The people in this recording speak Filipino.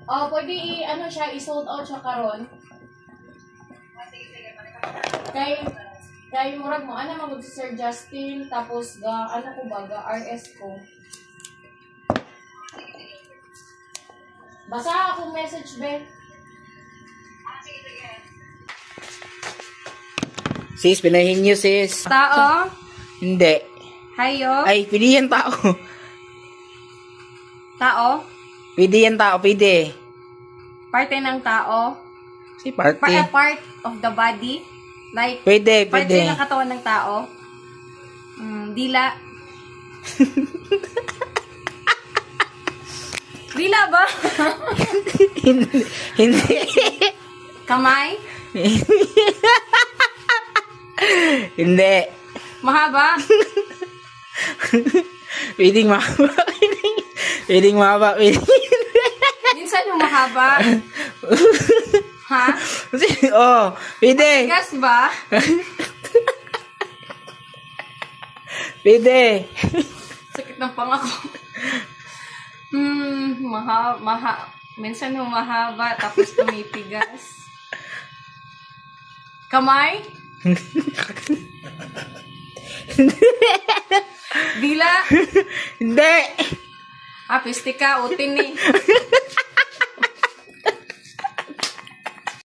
Pwede ano siya, i-sold out siya karon. Kay murag mo, ano mag Sir Justin, tapos ano ko ba, RS ko. Basa akong message, Ben. Sis, pinahin niyo, sis. Tao? Hindi. Hayo? Ay, pwede yan tao. Tao? Pwede yan tao, pwede. Parte ng tao? Si party. Part of the body? Like, Pwede, parte pwede. ng katawan ng tao? Dila? Dila ba? Hindi. Kamay? Hindi. Mahaba? Pwedeng mahaba. Pwedeng mahaba. Minsan yung mahaba. Ha? Oh, pwede. Gas ba? Pwede. Sakit ng pangako. Minsan yung mahaba, tapos tumipigas. Kamay? Dila? Hindi. Pistika, utin eh.